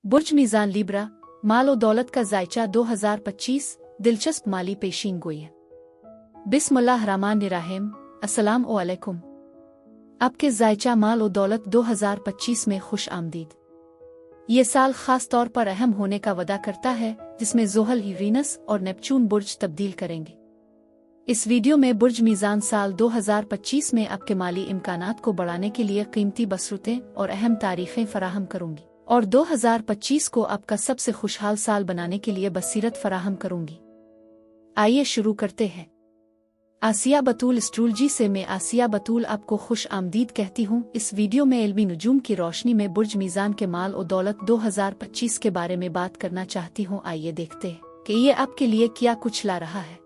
बुर्ज मीज़ान Libra, माल और दौलत का जायचा 2025 दिलचस्प माली पेशीन गोई। बिस्मिल्लाहिर्रहमानिर्रहीम, अस्सलाम वालेकुम। आपके जायचा माल और दौलत 2025 में खुश आमदीद। ये साल खास तौर पर अहम होने का वादा करता है, जिसमें ज़ोहल, यूरेनस और नेपच्यून बुर्ज तब्दील करेंगे। इस वीडियो में बुर्ज मीज़ान साल 2025 में आपके माली इम्कानात को बढ़ाने के लिए कीमती बसरतें और अहम तारीखें फराहम करूंगी और 2025 को आपका सबसे खुशहाल साल बनाने के लिए बसीरत फराहम करूंगी। आइए शुरू करते हैं। आसिया बतूल एस्ट्रोलॉजी से मैं आसिया बतूल आपको खुश आमदीद कहती हूँ। इस वीडियो में इल्मी नुजूम की रोशनी में बुर्ज मीज़ान के माल और दौलत 2025 के बारे में बात करना चाहती हूँ। आइए देखते हैं कि ये आपके लिए क्या कुछ ला रहा है।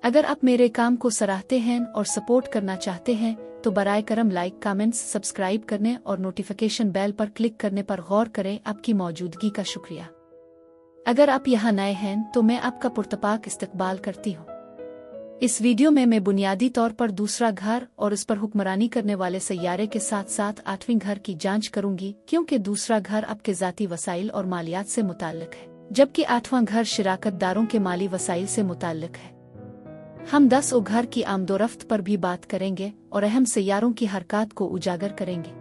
अगर आप मेरे काम को सराहते हैं और सपोर्ट करना चाहते हैं तो बराए करम लाइक, कमेंट्स, सब्सक्राइब करने और नोटिफिकेशन बेल पर क्लिक करने पर गौर करें। आपकी मौजूदगी का शुक्रिया। अगर आप यहाँ नए हैं तो मैं आपका पुरतपाक इस्तकबाल करती हूँ। इस वीडियो में मैं बुनियादी तौर पर दूसरा घर और उस पर हुक्मरानी करने वाले सैयारे के साथ साथ 8वें घर की जांच करूंगी, क्योंकि दूसरा घर आपके ज़ाती वसाइल और मालियात से मुताल्लिक है, जबकि 8वां घर शिराकतदारों के माली वसाइल से मुताल्लिक है। हम 10 घर की आमदोरफ्त पर भी बात करेंगे और अहम सैयारों की हरकत को उजागर करेंगे।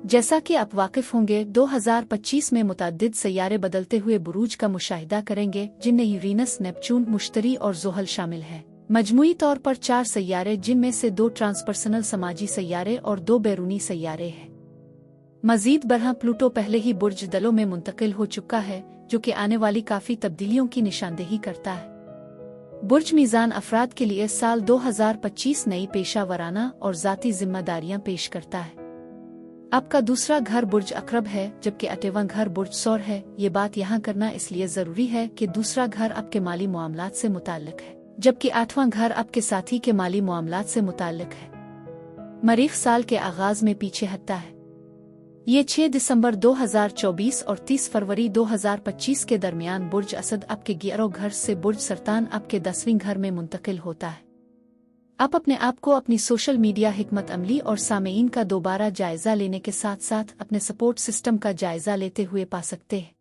जैसा कि आप वाकिफ होंगे, 2025 में मुतअद्दिद सैयारे बदलते हुए बुरूज का मुशाहिदा करेंगे, जिनमें यूरेनस, नेपच्यून, मुश्तरी और ज़ोहल शामिल हैं। मजमूई तौर पर 4 सैयारे, जिनमें से 2 ट्रांसपर्सनल समाजी सैयारे और 2 बैरूनी सैयारे हैं। मजीद बरहा प्लूटो पहले ही बुर्ज दलों में मुंतकिल हो चुका है, जो कि आने वाली काफ़ी तब्दीलियों की निशानदेही करता है। बुर्ज मीज़ान अफराद के लिए साल 2025 नई पेशा वराना और ज़ाती जिम्मेदारियां पेश करता है। आपका दूसरा घर बुर्ज अकरब है, जबकि 8वां घर बुर्ज सौर है। ये बात यहाँ करना इसलिए ज़रूरी है कि दूसरा घर आपके माली मामलात से मुताल्लिक है, जबकि 8वां घर आपके साथी के माली मामलात से मुताल्लिक है। मरीख साल के आगाज में पीछे हटता है। ये 6 दिसंबर 2024 और 30 फरवरी 2025 के दरमियान बुर्ज असद आपके 11वें घर से बुर्ज सरतान आपके 10वें घर में मुंतकिल होता है। आप अपने आप को अपनी सोशल मीडिया हिकमत अमली और सामेईन का दोबारा जायजा लेने के साथ साथ अपने सपोर्ट सिस्टम का जायजा लेते हुए पा सकते हैं।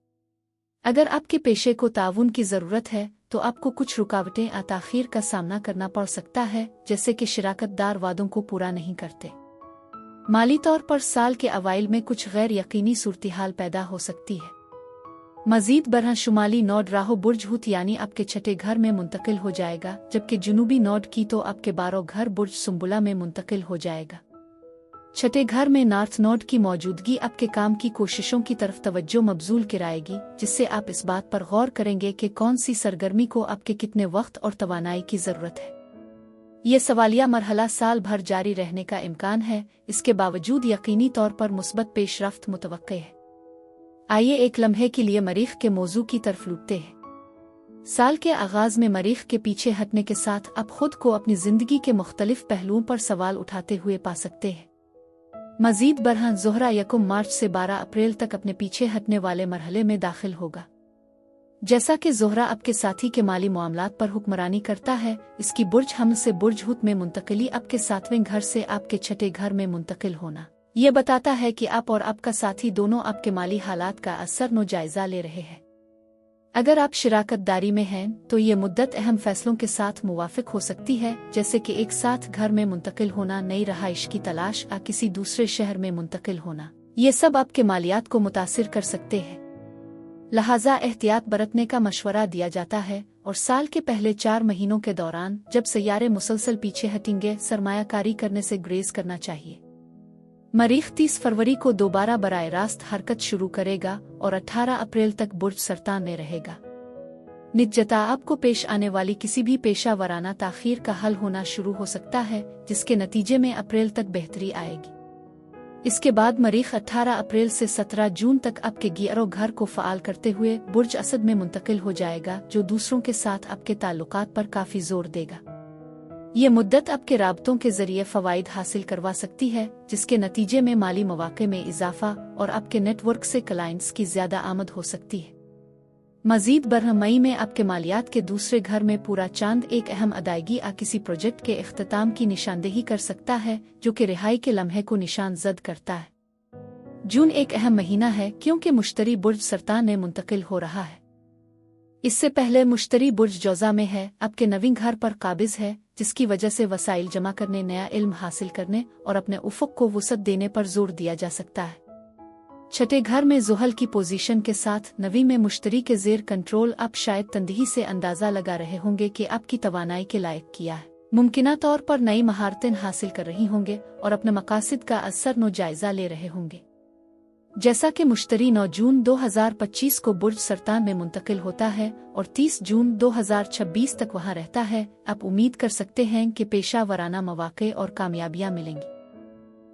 अगर आपके पेशे को ताउन की ज़रूरत है तो आपको कुछ रुकावटें या ताख़ीर का सामना करना पड़ सकता है, जैसे कि शिराकतदार वादों को पूरा नहीं करते। माली तौर पर साल के अवाइल में कुछ गैर यकीनी सूरत-ए-हाल पैदा हो सकती है। मजीद बरहा शुमाली नोड राहो बुर्ज हुत यानी आपके 6ठे घर में मुंतकिल हो जाएगा, जबकि जुनूबी नोड की तो आपके 12वें घर बुर्ज सुंबुला में मुंतकिल हो जाएगा। 6ठे घर में नॉर्थ नोड की मौजूदगी आपके काम की कोशिशों की तरफ तवज्जो मबजूल कराएगी, जिससे आप इस बात पर गौर करेंगे कि कौन सी सरगर्मी को आपके कितने वक्त और तवानाई की ज़रूरत है। ये सवालिया मरहला साल भर जारी रहने का इम्कान है। इसके बावजूद यकीनी तौर पर मुस्बत पेशरफ्त मुतवक्के है। आइए एक लम्हे के लिए मरीख के मौजू की तरफ लुटते हैं। साल के आगाज में मरीख के पीछे हटने के साथ आप खुद को अपनी जिंदगी के मुख्तलिफ पहलुओं पर सवाल उठाते हुए पा सकते हैं। मजीद बरहा ज़ोहरा 1 मार्च से 12 अप्रैल तक अपने पीछे हटने वाले मरहले में दाखिल होगा। जैसा कि ज़ोहरा आपके साथी के माली मामलात पर हुक्मरानी करता है, इसकी बुर्ज हमल से बुर्ज हुत में मुंतकिली आपके 7वें घर से आपके 6ठे घर में मुंतकिल होना ये बताता है कि आप और आपका साथी दोनों आपके माली हालात का असर नो जायजा ले रहे हैं। अगर आप शिराकतदारी में हैं तो ये मुद्दत अहम फैसलों के साथ मुवाफिक हो सकती है, जैसे कि एक साथ घर में मुंतकिल होना, नई रहाइश की तलाश या किसी दूसरे शहर में मुंतकिल होना। ये सब आपके मालियात को मुतासिर कर सकते हैं। लिहाजा एहतियात बरतने का मशवरा दिया जाता है और साल के पहले 4 महीनों के दौरान जब सैयारे मुसलसल पीछे हटेंगे, सरमायाकारी करने से ग्रेज करना चाहिए। मरीख 30 फरवरी को दोबारा बराह रास्त हरकत शुरू करेगा और 18 अप्रैल तक बुर्ज सरतान में रहेगा। निजता आपको पेश आने वाली किसी भी पेशा वराना ताख़ीर का हल होना शुरू हो सकता है, जिसके नतीजे में अप्रैल तक बेहतरी आएगी। इसके बाद मरीख 18 अप्रैल से 17 जून तक आपके 11वें घर को फ़आल करते हुए बुर्ज असद में मुंतकिल हो जाएगा, जो दूसरों के साथ आपके ताल्लुकात पर काफ़ी जोर देगा। ये मुद्दत आपके राबतों के जरिए फ़वाइद हासिल करवा सकती है, जिसके नतीजे में माली मौक़े में इजाफा और आपके नेटवर्क से क्लाइंट्स की ज़्यादा आमद हो सकती है। मजीद बरहा मई में आपके मालियात के दूसरे घर में पूरा चांद एक अहम अदायगी या किसी प्रोजेक्ट के इख्तिताम की निशानदेही कर सकता है, जो कि रिहाई के लम्हे को निशान जद करता है। जून एक अहम महीना है क्योंकि मुश्तरी बुर्ज सरतान में मुंतकिल हो रहा है। इससे पहले मुश्तरी बुर्ज जौज़ा में है, अब के नवीं घर पर काबिज है, जिसकी वजह से वसाइल जमा करने, नया इल्म हासिल करने और अपने उफ़ुक़ को वुसअत देने पर जोर दिया जा सकता है। छठे घर में ज़ुहल की पोजीशन के साथ नवी में मुश्तरी के ज़ेर कंट्रोल आप शायद तंदही से अंदाज़ा लगा रहे होंगे कि आपकी तवानाई के लायक किया है। मुमकिना तौर पर नई महारतें हासिल कर रही होंगे और अपने मकासद का असर नो जायज़ा ले रहे होंगे। जैसा कि मुश्तरी 9 जून 2025 को बुर्ज सरतान में मुंतकिल होता है और 30 जून 2026 तक वहां रहता है, आप उम्मीद कर सकते हैं कि पेशा वराना मौक़े और कामयाबियां मिलेंगी।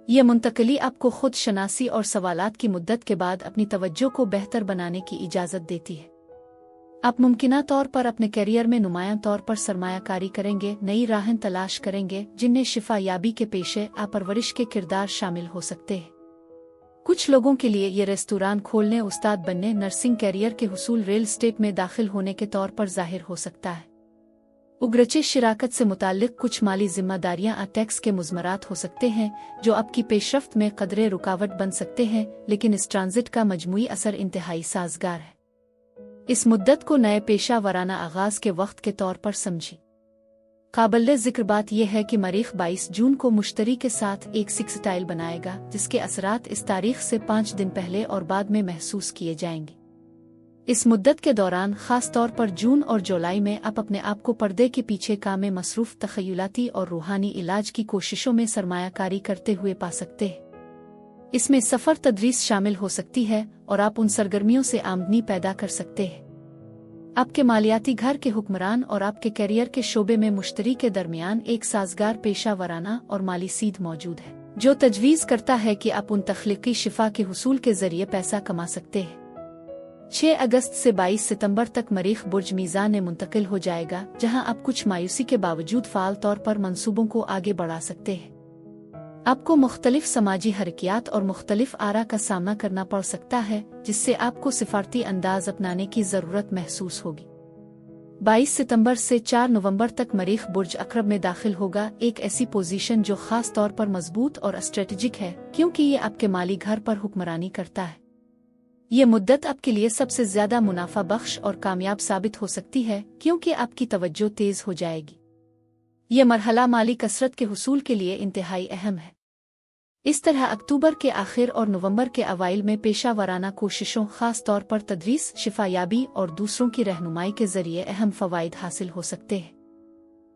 ये मुंतकली आपको खुद शनासी और सवालात की मुद्दत के बाद अपनी तवज्जो को बेहतर बनाने की इजाज़त देती है। आप मुमकिना तौर पर अपने करियर में नुमायां तौर पर सरमायाकारी करेंगे, नई राहें तलाश करेंगे जिनमें शिफा याबी के पेशे आ परवरिश के किरदार शामिल हो सकते हैं। कुछ लोगों के लिए ये रेस्तुरान खोलने, उस्ताद बनने, नर्सिंग कैरियर के हुसूल, रियल एस्टेट में दाखिल होने के तौर पर जाहिर हो सकता है। उग्रचे शिराकत से मुताल्लिक कुछ माली जिम्मेदारियां आ टैक्स के मुज़मरात हो सकते हैं जो आपकी पेशरफ्त में कदरे रुकावट बन सकते हैं, लेकिन इस ट्रांजिट का मजमूई असर इंतहाई साजगार है। इस मुद्दत को नए पेशा वराना आगाज के वक्त के तौर पर समझी। काबिल ज़िक्र बात यह है कि मरीख 22 जून को मुश्तरी के साथ एक सिक्सटाइल बनाएगा, जिसके असरात इस तारीख से 5 दिन पहले और बाद में महसूस किए जाएंगे। इस मुद्दत के दौरान खास तौर पर जून और जुलाई में आप अपने आप को पर्दे के पीछे काम में मसरूफ तखयलाती और रूहानी इलाज की कोशिशों में सरमायाकारी करते हुए पा सकते हैं। इसमें सफ़र, तदरीस शामिल हो सकती है और आप उन सरगर्मियों से आमदनी पैदा कर सकते हैं। आपके मालियाती घर के हुक्मरान और आपके करियर के शोबे में मुश्तरी के दरमियान एक साजगार पेशा वराना और माली सीध मौजूद है, जो तजवीज़ करता है कि आप उन तख्लीकी शिफा के हुसूल के जरिए पैसा कमा सकते हैं। 6 अगस्त से 22 सितंबर तक मरीख बुर्ज मीज़ान में मुंतकिल हो जाएगा, जहां आप कुछ मायूसी के बावजूद फ़ाल तौर पर मंसूबों को आगे बढ़ा सकते हैं। आपको मुख्तलिफ समाजी हरकियात और मुख्तलिफ आरा का सामना करना पड़ सकता है, जिससे आपको सिफारती अंदाज अपनाने की ज़रूरत महसूस होगी। 22 सितंबर से 4 नवंबर तक मरीख बुर्ज अक़रब में दाखिल होगा, एक ऐसी पोजीशन जो ख़ास तौर पर मजबूत और स्ट्रेटेजिक है क्योंकि ये आपके माली घर पर हुक्मरानी करता है। ये मुद्दत आपके लिए सबसे ज़्यादा मुनाफा बख्श और कामयाब साबित हो सकती है क्योंकि आपकी तवज्जो तेज़ हो जाएगी। ये मरहला माली कसरत के हुसूल के लिए इंतहाई अहम है। इस तरह अक्टूबर के आखिर और नवंबर के अवाइल में पेशा वराना कोशिशों, खास तौर पर तदरीस, शिफायाबी और दूसरों की रहनुमाई के जरिए अहम फ़वाइद हासिल हो सकते हैं।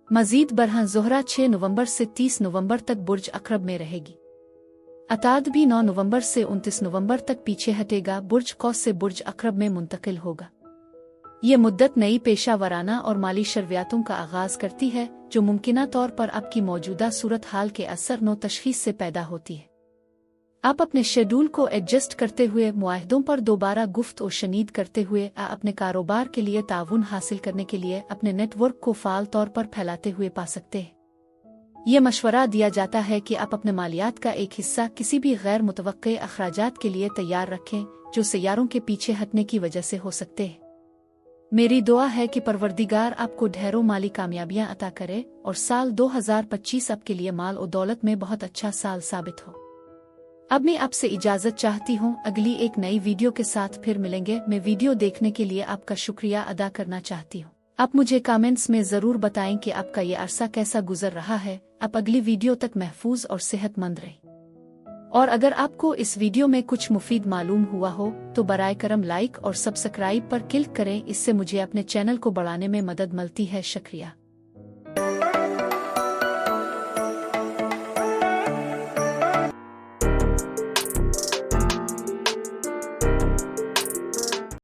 मज़ीद बरहं ज़ोहरा 6 नवंबर से 30 नवंबर तक बुर्ज अक़रब में रहेगी। अताद भी 9 नवंबर से 29 नवंबर तक पीछे हटेगा, बुर्ज कौस से बुर्ज अक़रब में मुंतकिल होगा। ये मुद्दत नई पेशा वराना और माली शर्वियातों का आगाज़ करती है, जो मुमकिना तौर पर आपकी मौजूदा सूरत हाल के असर नो तशख़ीस से पैदा होती है। आप अपने शेड्यूल को एडजस्ट करते हुए, मुआहदों पर दोबारा गुफ्त और शनीद करते हुए, अपने कारोबार के लिए ताउन हासिल करने के लिए अपने नेटवर्क को फ़ाल तौर पर फैलाते हुए पा सकते हैं। ये मशवरा दिया जाता है कि आप अपने मालियात का एक हिस्सा किसी भी गैर मुतवक्के अखराजात के लिए तैयार रखें, जो सैयारों के पीछे हटने की वजह से हो सकते हैं। मेरी दुआ है कि परवरदिगार आपको ढेरों माली कामयाबियां अता करे और साल 2025 आपके लिए माल और दौलत में बहुत अच्छा साल साबित हो। अब मैं आपसे इजाज़त चाहती हूँ, अगली एक नई वीडियो के साथ फिर मिलेंगे। मैं वीडियो देखने के लिए आपका शुक्रिया अदा करना चाहती हूँ। आप मुझे कमेंट्स में ज़रूर बताएं कि आपका ये अरसा कैसा गुजर रहा है। आप अगली वीडियो तक महफूज और सेहतमंद रहें। और अगर आपको इस वीडियो में कुछ मुफीद मालूम हुआ हो तो बराए करम लाइक और सब्सक्राइब पर क्लिक करें, इससे मुझे अपने चैनल को बढ़ाने में मदद मिलती है। शुक्रिया।